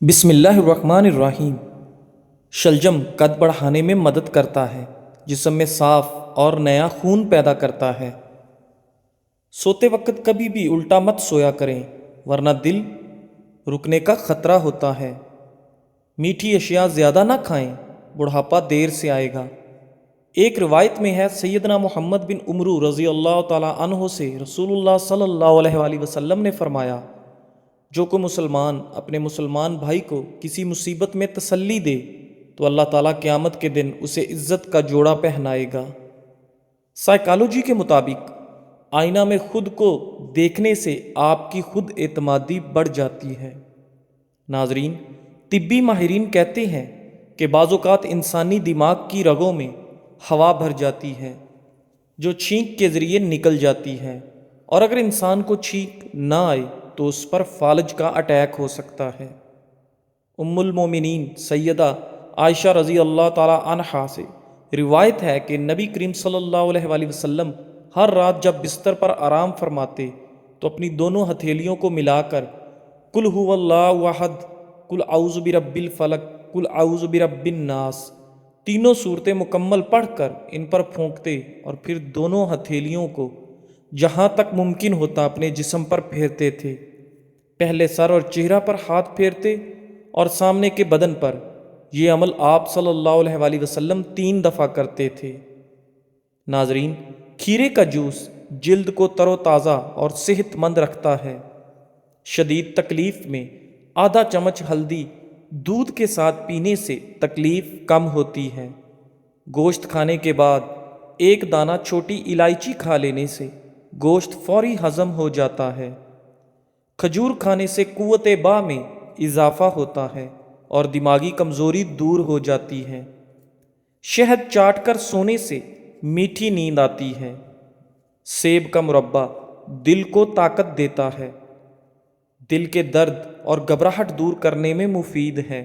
بسم اللہ الرحمن الرحیم۔ شلجم قد بڑھانے میں مدد کرتا ہے، جسم میں صاف اور نیا خون پیدا کرتا ہے۔ سوتے وقت کبھی بھی الٹا مت سویا کریں، ورنہ دل رکنے کا خطرہ ہوتا ہے۔ میٹھی اشیاء زیادہ نہ کھائیں، بڑھاپا دیر سے آئے گا۔ ایک روایت میں ہے، سیدنا محمد بن عمرو رضی اللہ تعالیٰ عنہ سے رسول اللہ صلی اللہ علیہ وآلہ وسلم نے فرمایا، جو کوئی مسلمان اپنے مسلمان بھائی کو کسی مصیبت میں تسلی دے تو اللہ تعالیٰ قیامت کے دن اسے عزت کا جوڑا پہنائے گا۔ سائیکالوجی کے مطابق آئینہ میں خود کو دیکھنے سے آپ کی خود اعتمادی بڑھ جاتی ہے۔ ناظرین، طبی ماہرین کہتے ہیں کہ بعض اوقات انسانی دماغ کی رگوں میں ہوا بھر جاتی ہے جو چھینک کے ذریعے نکل جاتی ہے، اور اگر انسان کو چھینک نہ آئے تو اس پر فالج کا اٹیک ہو سکتا ہے۔ ام المومنین سیدہ عائشہ رضی اللہ تعالی عنہا سے روایت ہے کہ نبی کریم صلی اللہ علیہ وآلہ وسلم ہر رات جب بستر پر آرام فرماتے تو اپنی دونوں ہتھیلیوں کو ملا کر قل ھو اللہ احد، قل اعوذ برب الفلق، قل اعوذ برب الناس تینوں صورتیں مکمل پڑھ کر ان پر پھونکتے اور پھر دونوں ہتھیلیوں کو جہاں تک ممکن ہوتا اپنے جسم پر پھیرتے تھے۔ پہلے سر اور چہرہ پر ہاتھ پھیرتے اور سامنے کے بدن پر۔ یہ عمل آپ صلی اللہ علیہ وآلہ وسلم 3 دفعہ کرتے تھے۔ ناظرین، کھیرے کا جوس جلد کو تر و تازہ اور صحت مند رکھتا ہے۔ شدید تکلیف میں آدھا چمچ ہلدی دودھ کے ساتھ پینے سے تکلیف کم ہوتی ہے۔ گوشت کھانے کے بعد 1 دانہ چھوٹی الائچی کھا لینے سے گوشت فوری ہضم ہو جاتا ہے۔ کھجور کھانے سے قوت با میں اضافہ ہوتا ہے اور دماغی کمزوری دور ہو جاتی ہے۔ شہد چاٹ کر سونے سے میٹھی نیند آتی ہے۔ سیب کا مربہ دل کو طاقت دیتا ہے، دل کے درد اور گھبراہٹ دور کرنے میں مفید ہے۔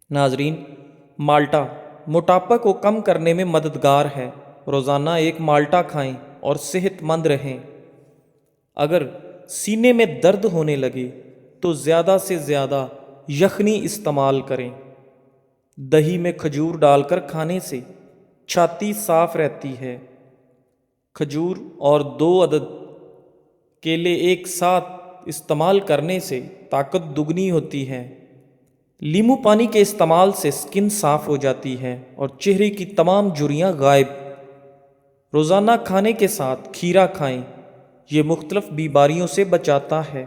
ناظرین، مالٹا موٹاپا کو کم کرنے میں مددگار ہے۔ روزانہ 1 مالٹا کھائیں اور صحت مند رہیں۔ اگر سینے میں درد ہونے لگے تو زیادہ سے زیادہ یخنی استعمال کریں۔ دہی میں کھجور ڈال کر کھانے سے چھاتی صاف رہتی ہے۔ کھجور اور 2 عدد کیلے ایک ساتھ استعمال کرنے سے طاقت دگنی ہوتی ہے۔ لیمو پانی کے استعمال سے سکن صاف ہو جاتی ہے اور چہرے کی تمام جھریاں غائب۔ روزانہ کھانے کے ساتھ کھیرا کھائیں، یہ مختلف بیماریوں سے بچاتا ہے۔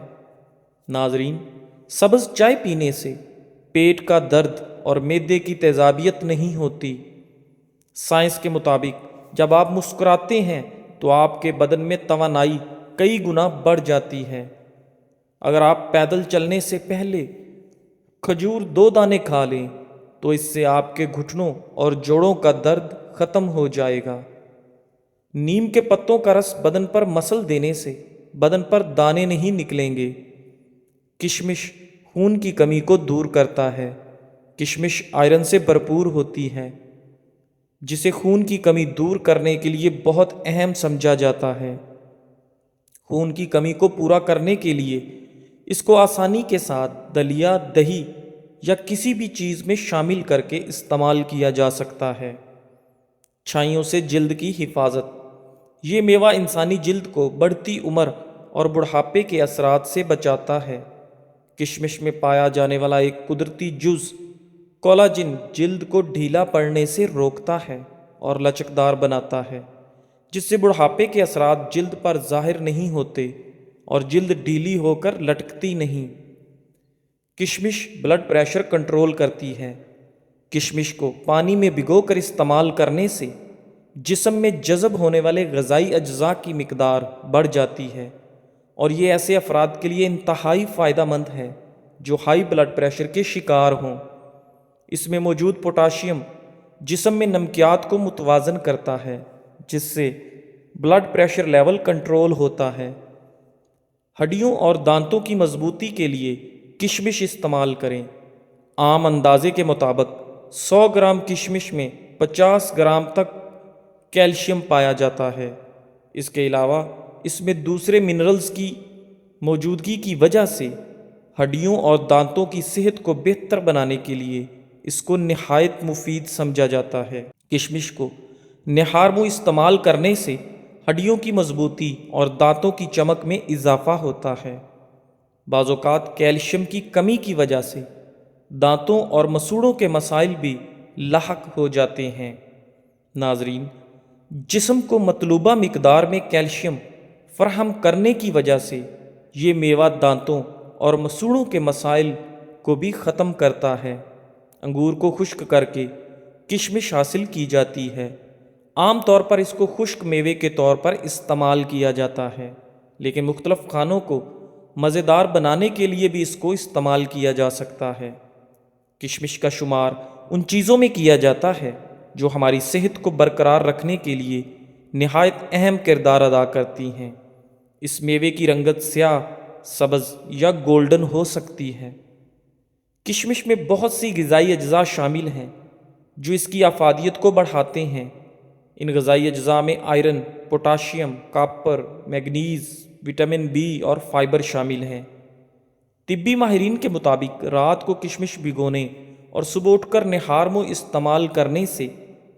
ناظرین، سبز چائے پینے سے پیٹ کا درد اور معدے کی تیزابیت نہیں ہوتی۔ سائنس کے مطابق جب آپ مسکراتے ہیں تو آپ کے بدن میں توانائی کئی گنا بڑھ جاتی ہے۔ اگر آپ پیدل چلنے سے پہلے کھجور 2 دانے کھا لیں تو اس سے آپ کے گھٹنوں اور جوڑوں کا درد ختم ہو جائے گا۔ نیم کے پتوں کا رس بدن پر مسل دینے سے بدن پر دانے نہیں نکلیں گے۔ کشمش خون کی کمی کو دور کرتا ہے۔ کشمش آئرن سے بھرپور ہوتی ہے، جسے خون کی کمی دور کرنے کے لیے بہت اہم سمجھا جاتا ہے۔ خون کی کمی کو پورا کرنے کے لیے اس کو آسانی کے ساتھ دلیا، دہی یا کسی بھی چیز میں شامل کر کے استعمال کیا جا سکتا ہے۔ چھائیوں سے جلد کی حفاظت۔ یہ میوہ انسانی جلد کو بڑھتی عمر اور بڑھاپے کے اثرات سے بچاتا ہے۔ کشمش میں پایا جانے والا ایک قدرتی جز کولاجن جلد کو ڈھیلا پڑنے سے روکتا ہے اور لچکدار بناتا ہے، جس سے بڑھاپے کے اثرات جلد پر ظاہر نہیں ہوتے اور جلد ڈھیلی ہو کر لٹکتی نہیں۔ کشمش بلڈ پریشر کنٹرول کرتی ہے۔ کشمش کو پانی میں بھگو کر استعمال کرنے سے جسم میں جذب ہونے والے غذائی اجزاء کی مقدار بڑھ جاتی ہے، اور یہ ایسے افراد کے لیے انتہائی فائدہ مند ہے جو ہائی بلڈ پریشر کے شکار ہوں۔ اس میں موجود پوٹاشیم جسم میں نمکیات کو متوازن کرتا ہے، جس سے بلڈ پریشر لیول کنٹرول ہوتا ہے۔ ہڈیوں اور دانتوں کی مضبوطی کے لیے کشمش استعمال کریں۔ عام اندازے کے مطابق 100 گرام کشمش میں 50 گرام تک کیلشیم پایا جاتا ہے۔ اس کے علاوہ اس میں دوسرے منرلز کی موجودگی کی وجہ سے ہڈیوں اور دانتوں کی صحت کو بہتر بنانے کے لیے اس کو نہایت مفید سمجھا جاتا ہے۔ کشمش کو نہار منہ استعمال کرنے سے ہڈیوں کی مضبوطی اور دانتوں کی چمک میں اضافہ ہوتا ہے۔ بعض اوقات کیلشیم کی کمی کی وجہ سے دانتوں اور مسوڑوں کے مسائل بھی لاحق ہو جاتے ہیں۔ ناظرین، جسم کو مطلوبہ مقدار میں کیلشیم فراہم کرنے کی وجہ سے یہ میوہ دانتوں اور مسوڑوں کے مسائل کو بھی ختم کرتا ہے۔ انگور کو خشک کر کے کشمش حاصل کی جاتی ہے۔ عام طور پر اس کو خشک میوے کے طور پر استعمال کیا جاتا ہے، لیکن مختلف کھانوں کو مزیدار بنانے کے لیے بھی اس کو استعمال کیا جا سکتا ہے۔ کشمش کا شمار ان چیزوں میں کیا جاتا ہے جو ہماری صحت کو برقرار رکھنے کے لیے نہایت اہم کردار ادا کرتی ہیں۔ اس میوے کی رنگت سیاہ، سبز یا گولڈن ہو سکتی ہے۔ کشمش میں بہت سی غذائی اجزاء شامل ہیں جو اس کی افادیت کو بڑھاتے ہیں۔ ان غذائی اجزاء میں iron, potassium, copper, manganese, vitamin B اور فائبر شامل ہیں۔ طبی ماہرین کے مطابق رات کو کشمش بھگونے اور صبح اٹھ کر نہار منہ استعمال کرنے سے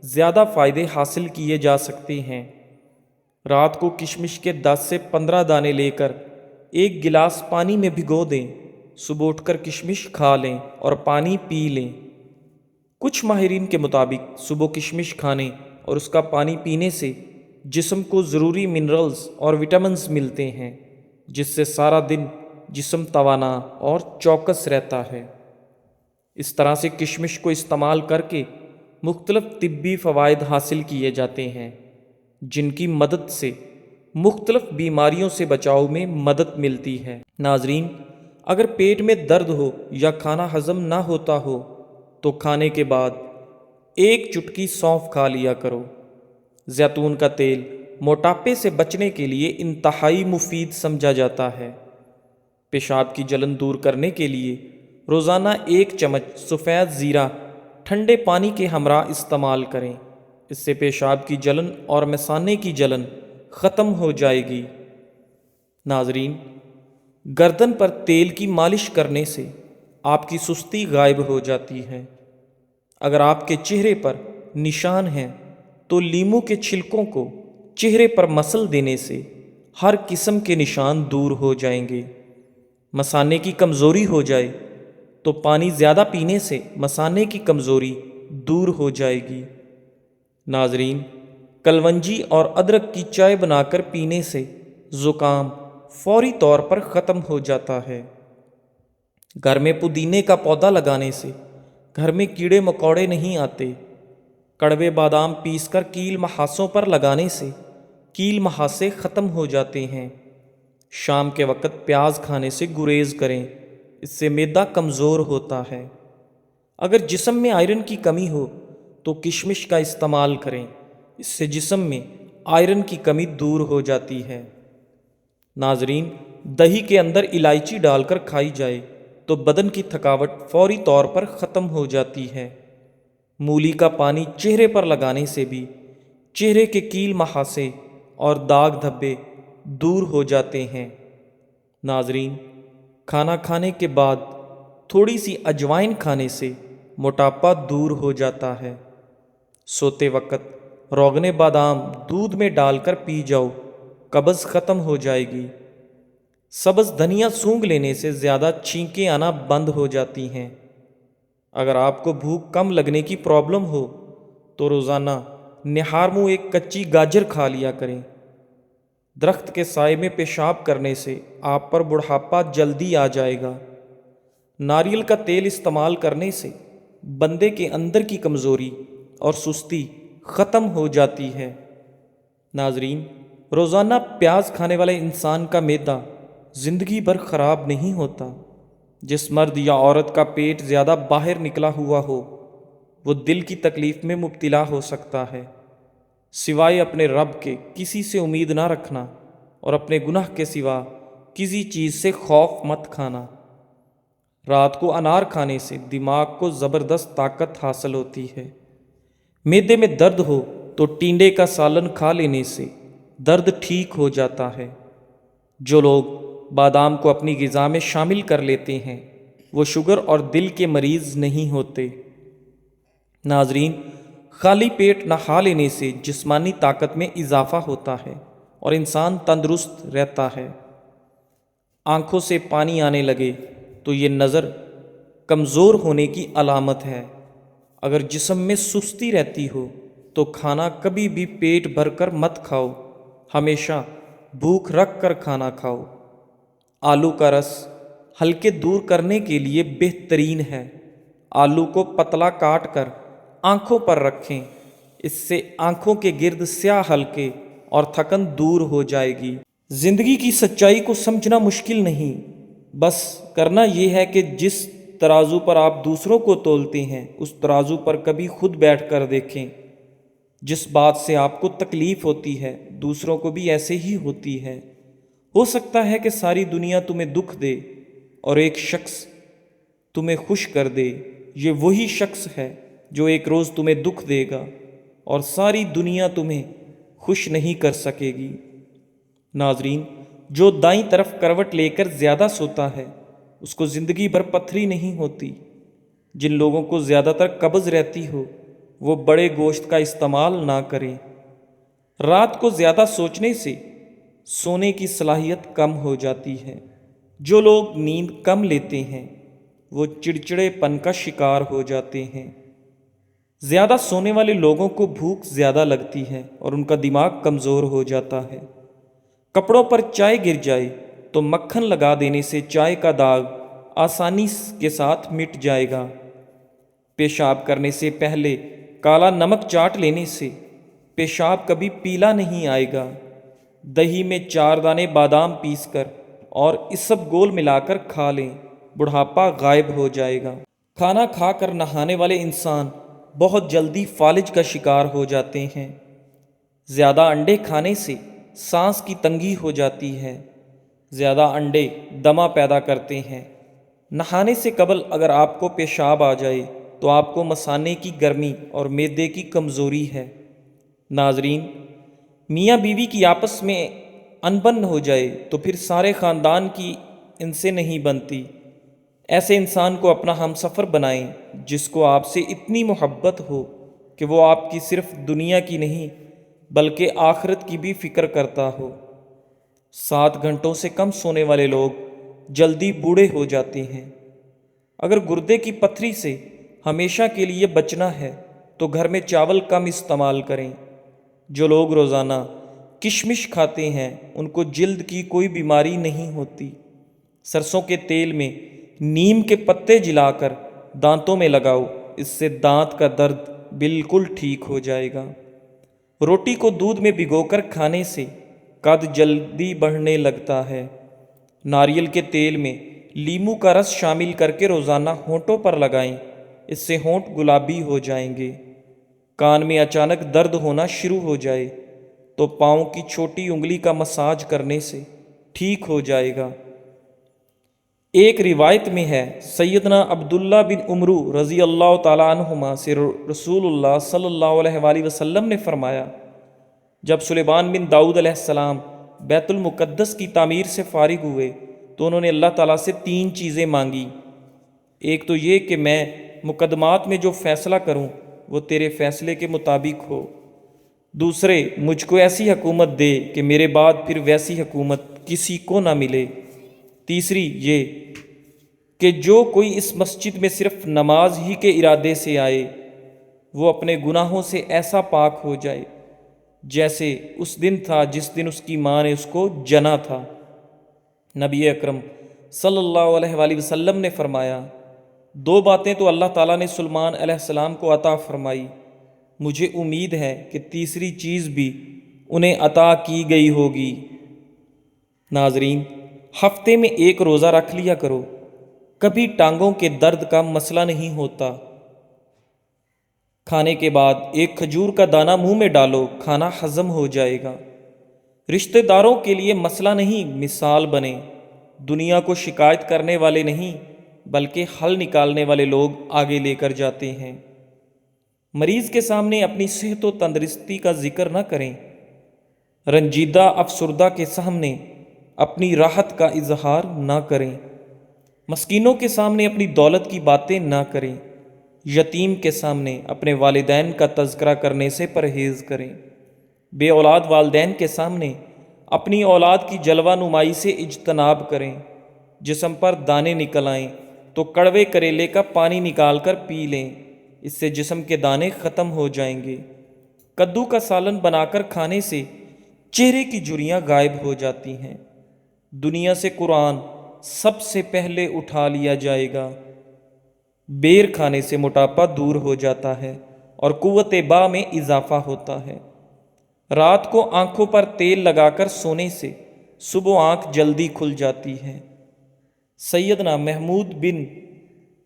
زیادہ فائدے حاصل کیے جا سکتے ہیں۔ رات کو کشمش کے 10 سے 15 دانے لے کر ایک گلاس پانی میں بھگو دیں، صبح اٹھ کر کشمش کھا لیں اور پانی پی لیں۔ کچھ ماہرین کے مطابق صبح کشمش کھانے اور اس کا پانی پینے سے جسم کو ضروری منرلز اور وٹامنز ملتے ہیں، جس سے سارا دن جسم توانا اور چوکس رہتا ہے۔ اس طرح سے کشمش کو استعمال کر کے مختلف طبی فوائد حاصل کیے جاتے ہیں، جن کی مدد سے مختلف بیماریوں سے بچاؤ میں مدد ملتی ہے۔ ناظرین، اگر پیٹ میں درد ہو یا کھانا ہضم نہ ہوتا ہو تو کھانے کے بعد ایک چٹکی سونف کھا لیا کرو۔ زیتون کا تیل موٹاپے سے بچنے کے لیے انتہائی مفید سمجھا جاتا ہے۔ پیشاب کی جلن دور کرنے کے لیے روزانہ 1 چمچ سفید زیرہ ٹھنڈے پانی کے ہمراہ استعمال کریں۔ اس سے پیشاب کی جلن اور مثانے کی جلن ختم ہو جائے گی۔ ناظرین، گردن پر تیل کی مالش کرنے سے آپ کی سستی غائب ہو جاتی ہے۔ اگر آپ کے چہرے پر نشان ہیں تو لیموں کے چھلکوں کو چہرے پر مسل دینے سے ہر قسم کے نشان دور ہو جائیں گے۔ مثانے کی کمزوری ہو جائے تو پانی زیادہ پینے سے مثانے کی کمزوری دور ہو جائے گی۔ ناظرین، کلونجی اور ادرک کی چائے بنا کر پینے سے زکام فوری طور پر ختم ہو جاتا ہے۔ گھر میں پودینے کا پودا لگانے سے گھر میں کیڑے مکوڑے نہیں آتے۔ کڑوے بادام پیس کر کیل محاسوں پر لگانے سے کیل محاسے ختم ہو جاتے ہیں۔ شام کے وقت پیاز کھانے سے گریز کریں، اس سے معدہ کمزور ہوتا ہے۔ اگر جسم میں آئرن کی کمی ہو تو کشمش کا استعمال کریں، اس سے جسم میں آئرن کی کمی دور ہو جاتی ہے۔ ناظرین، دہی کے اندر الائچی ڈال کر کھائی جائے تو بدن کی تھکاوٹ فوری طور پر ختم ہو جاتی ہے۔ مولی کا پانی چہرے پر لگانے سے بھی چہرے کے کیل محاسے اور داغ دھبے دور ہو جاتے ہیں۔ ناظرین، کھانا کھانے کے بعد تھوڑی سی اجوائن کھانے سے موٹاپا دور ہو جاتا ہے۔ سوتے وقت روغن بادام دودھ میں ڈال کر پی جاؤ، قبض ختم ہو جائے گی۔ سبز دھنیا سونگھ لینے سے زیادہ چھینکیں آنا بند ہو جاتی ہیں۔ اگر آپ کو بھوک کم لگنے کی پرابلم ہو تو روزانہ نہار منہ ایک کچی گاجر کھا لیا کریں۔ درخت کے سائے میں پیشاب کرنے سے آپ پر بڑھاپا جلدی آ جائے گا۔ ناریل کا تیل استعمال کرنے سے بندے کے اندر کی کمزوری اور سستی ختم ہو جاتی ہے۔ ناظرین، روزانہ پیاز کھانے والے انسان کا معدہ زندگی بھر خراب نہیں ہوتا۔ جس مرد یا عورت کا پیٹ زیادہ باہر نکلا ہوا ہو وہ دل کی تکلیف میں مبتلا ہو سکتا ہے۔ سوائے اپنے رب کے کسی سے امید نہ رکھنا اور اپنے گناہ کے سوا کسی چیز سے خوف مت کھانا۔ رات کو انار کھانے سے دماغ کو زبردست طاقت حاصل ہوتی ہے۔ معدے میں درد ہو تو ٹینڈے کا سالن کھا لینے سے درد ٹھیک ہو جاتا ہے۔ جو لوگ بادام کو اپنی غذا میں شامل کر لیتے ہیں وہ شوگر اور دل کے مریض نہیں ہوتے۔ ناظرین، خالی پیٹ نہا لینے سے جسمانی طاقت میں اضافہ ہوتا ہے اور انسان تندرست رہتا ہے۔ آنکھوں سے پانی آنے لگے تو یہ نظر کمزور ہونے کی علامت ہے۔ اگر جسم میں سستی رہتی ہو تو کھانا کبھی بھی پیٹ بھر کر مت کھاؤ، ہمیشہ بھوک رکھ کر کھانا کھاؤ۔ آلو کا رس ہلکے دور کرنے کے لیے بہترین ہے۔ آلو کو پتلا کاٹ کر آنکھوں پر رکھیں، اس سے آنکھوں کے گرد سیاہ ہلکے اور تھکن دور ہو جائے گی۔ زندگی کی سچائی کو سمجھنا مشکل نہیں، بس کرنا یہ ہے کہ جس ترازو پر آپ دوسروں کو تولتے ہیں اس ترازو پر کبھی خود بیٹھ کر دیکھیں۔ جس بات سے آپ کو تکلیف ہوتی ہے دوسروں کو بھی ایسے ہی ہوتی ہے۔ ہو سکتا ہے کہ ساری دنیا تمہیں دکھ دے اور ایک شخص تمہیں خوش کر دے، یہ وہی شخص ہے جو ایک روز تمہیں دکھ دے گا اور ساری دنیا تمہیں خوش نہیں کر سکے گی۔ ناظرین، جو دائیں طرف کروٹ لے کر زیادہ سوتا ہے اس کو زندگی بھر پتھری نہیں ہوتی۔ جن لوگوں کو زیادہ تر قبض رہتی ہو وہ بڑے گوشت کا استعمال نہ کریں۔ رات کو زیادہ سوچنے سے سونے کی صلاحیت کم ہو جاتی ہے۔ جو لوگ نیند کم لیتے ہیں وہ چڑچڑے پن کا شکار ہو جاتے ہیں۔ زیادہ سونے والے لوگوں کو بھوک زیادہ لگتی ہے اور ان کا دماغ کمزور ہو جاتا ہے۔ کپڑوں پر چائے گر جائے تو مکھن لگا دینے سے چائے کا داغ آسانی کے ساتھ مٹ جائے گا۔ پیشاب کرنے سے پہلے کالا نمک چاٹ لینے سے پیشاب کبھی پیلا نہیں آئے گا۔ دہی میں 4 دانے بادام پیس کر اور اسب گول ملا کر کھا لیں، بڑھاپا غائب ہو جائے گا۔ کھانا کھا کر نہانے والے انسان بہت جلدی فالج کا شکار ہو جاتے ہیں۔ زیادہ انڈے کھانے سے سانس کی تنگی ہو جاتی ہے۔ زیادہ انڈے دمہ پیدا کرتے ہیں۔ نہانے سے قبل اگر آپ کو پیشاب آ جائے تو آپ کو مثانے کی گرمی اور معدے کی کمزوری ہے۔ ناظرین، میاں بیوی کی آپس میں انبن ہو جائے تو پھر سارے خاندان کی ان سے نہیں بنتی۔ ایسے انسان کو اپنا ہمسفر بنائیں جس کو آپ سے اتنی محبت ہو کہ وہ آپ کی صرف دنیا کی نہیں بلکہ آخرت کی بھی فکر کرتا ہو۔ 7 گھنٹوں سے کم سونے والے لوگ جلدی بوڑھے ہو جاتے ہیں۔ اگر گردے کی پتھری سے ہمیشہ کے لیے بچنا ہے تو گھر میں چاول کم استعمال کریں۔ جو لوگ روزانہ کشمش کھاتے ہیں ان کو جلد کی کوئی بیماری نہیں ہوتی۔ سرسوں کے تیل میں نیم کے پتے جلا کر دانتوں میں لگاؤ، اس سے دانت کا درد بالکل ٹھیک ہو جائے گا۔ روٹی کو دودھ میں بھگو کر کھانے سے قد جلدی بڑھنے لگتا ہے۔ ناریل کے تیل میں لیموں کا رس شامل کر کے روزانہ ہونٹوں پر لگائیں، اس سے ہونٹ گلابی ہو جائیں گے۔ کان میں اچانک درد ہونا شروع ہو جائے تو پاؤں کی چھوٹی انگلی کا مساج کرنے سے ٹھیک ہو جائے گا۔ ایک روایت میں ہے سیدنا عبداللہ بن عمرو رضی اللہ تعالیٰ عنہما سے رسول اللہ صلی اللہ علیہ وآلہ وسلم نے فرمایا، جب سلیمان بن داؤد علیہ السلام بیت المقدس کی تعمیر سے فارغ ہوئے تو انہوں نے اللہ تعالیٰ سے 3 چیزیں مانگی۔ ایک تو یہ کہ میں مقدمات میں جو فیصلہ کروں وہ تیرے فیصلے کے مطابق ہو۔ دوسرے، مجھ کو ایسی حکومت دے کہ میرے بعد پھر ویسی حکومت کسی کو نہ ملے۔ تیسری یہ کہ جو کوئی اس مسجد میں صرف نماز ہی کے ارادے سے آئے وہ اپنے گناہوں سے ایسا پاک ہو جائے جیسے اس دن تھا جس دن اس کی ماں نے اس کو جنا تھا۔ نبی اکرم صلی اللہ علیہ وآلہ وسلم نے فرمایا، 2 باتیں تو اللہ تعالیٰ نے سلیمان علیہ السلام کو عطا فرمائی، مجھے امید ہے کہ تیسری چیز بھی انہیں عطا کی گئی ہوگی۔ ناظرین، ہفتے میں 1 روزہ رکھ لیا کرو، کبھی ٹانگوں کے درد کا مسئلہ نہیں ہوتا۔ کھانے کے بعد 1 کھجور کا دانہ منہ میں ڈالو، کھانا ہضم ہو جائے گا۔ رشتہ داروں کے لیے مسئلہ نہیں مثال بنے۔ دنیا کو شکایت کرنے والے نہیں بلکہ حل نکالنے والے لوگ آگے لے کر جاتے ہیں۔ مریض کے سامنے اپنی صحت و تندرستی کا ذکر نہ کریں۔ رنجیدہ افسردہ کے سامنے اپنی راحت کا اظہار نہ کریں، مسکینوں کے سامنے اپنی دولت کی باتیں نہ کریں، یتیم کے سامنے اپنے والدین کا تذکرہ کرنے سے پرہیز کریں، بے اولاد والدین کے سامنے اپنی اولاد کی جلوہ نمائی سے اجتناب کریں، جسم پر دانے نکل آئیں تو کڑوے کریلے کا پانی نکال کر پی لیں، اس سے جسم کے دانے ختم ہو جائیں گے۔ کدو کا سالن بنا کر کھانے سے چہرے کی جھریاں غائب ہو جاتی ہیں۔ دنیا سے قرآن سب سے پہلے اٹھا لیا جائے گا۔ بیر کھانے سے موٹاپا دور ہو جاتا ہے اور قوت با میں اضافہ ہوتا ہے۔ رات کو آنکھوں پر تیل لگا کر سونے سے صبح آنکھ جلدی کھل جاتی ہے۔ سیدنا محمود بن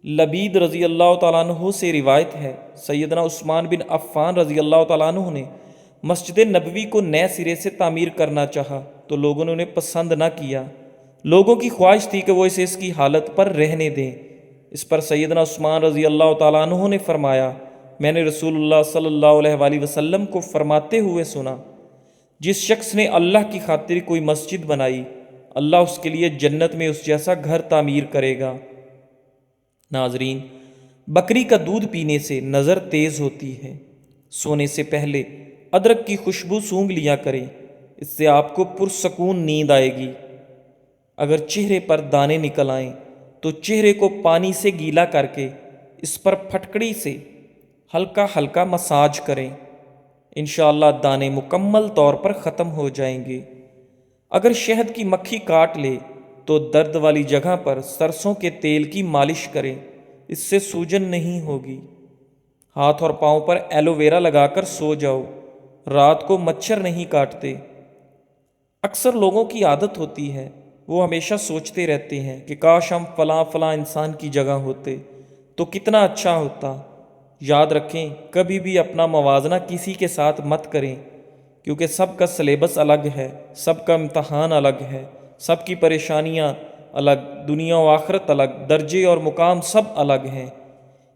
لبید رضی اللہ تعالیٰ عنہ سے روایت ہے، سیدنا عثمان بن عفان رضی اللہ تعالیٰ عنہ نے مسجد نبوی کو نئے سرے سے تعمیر کرنا چاہا تو لوگوں نے انہیں پسند نہ کیا۔ لوگوں کی خواہش تھی کہ وہ اسے اس کی حالت پر رہنے دیں۔ اس پر سیدنا عثمان رضی اللہ تعالیٰ عنہ نے فرمایا، میں نے رسول اللہ صلی اللہ علیہ وآلہ وسلم کو فرماتے ہوئے سنا، جس شخص نے اللہ کی خاطر کوئی مسجد بنائی، اللہ اس کے لیے جنت میں اس جیسا گھر تعمیر کرے گا۔ ناظرین، بکری کا دودھ پینے سے نظر تیز ہوتی ہے۔ سونے سے پہلے ادرک کی خوشبو سونگھ لیا کریں، اس سے آپ کو پرسکون نیند آئے گی۔ اگر چہرے پر دانے نکل آئیں تو چہرے کو پانی سے گیلا کر کے اس پر پھٹکڑی سے ہلکا ہلکا مساج کریں، انشاءاللہ دانے مکمل طور پر ختم ہو جائیں گے۔ اگر شہد کی مکھی کاٹ لے تو درد والی جگہ پر سرسوں کے تیل کی مالش کریں، اس سے سوجن نہیں ہوگی۔ ہاتھ اور پاؤں پر ایلو ویرا لگا کر سو جاؤ، رات کو مچھر نہیں کاٹتے۔ اکثر لوگوں کی عادت ہوتی ہے، وہ ہمیشہ سوچتے رہتے ہیں کہ کاش ہم فلاں فلاں انسان کی جگہ ہوتے تو کتنا اچھا ہوتا۔ یاد رکھیں، کبھی بھی اپنا موازنہ کسی کے ساتھ مت کریں، کیونکہ سب کا سلیبس الگ ہے، سب کا امتحان الگ ہے، سب کی پریشانیاں الگ، دنیا و آخرت الگ، درجے اور مقام سب الگ ہیں۔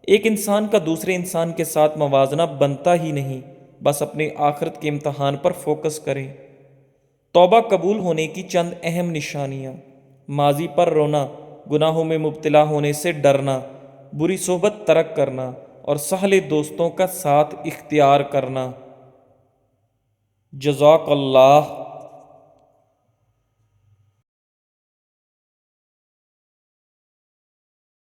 ایک انسان کا دوسرے انسان کے ساتھ موازنہ بنتا ہی نہیں، بس اپنے آخرت کے امتحان پر فوکس کریں۔ توبہ قبول ہونے کی چند اہم نشانیاں: ماضی پر رونا، گناہوں میں مبتلا ہونے سے ڈرنا، بری صحبت ترک کرنا اور سہلے دوستوں کا ساتھ اختیار کرنا۔ جزاک اللہ۔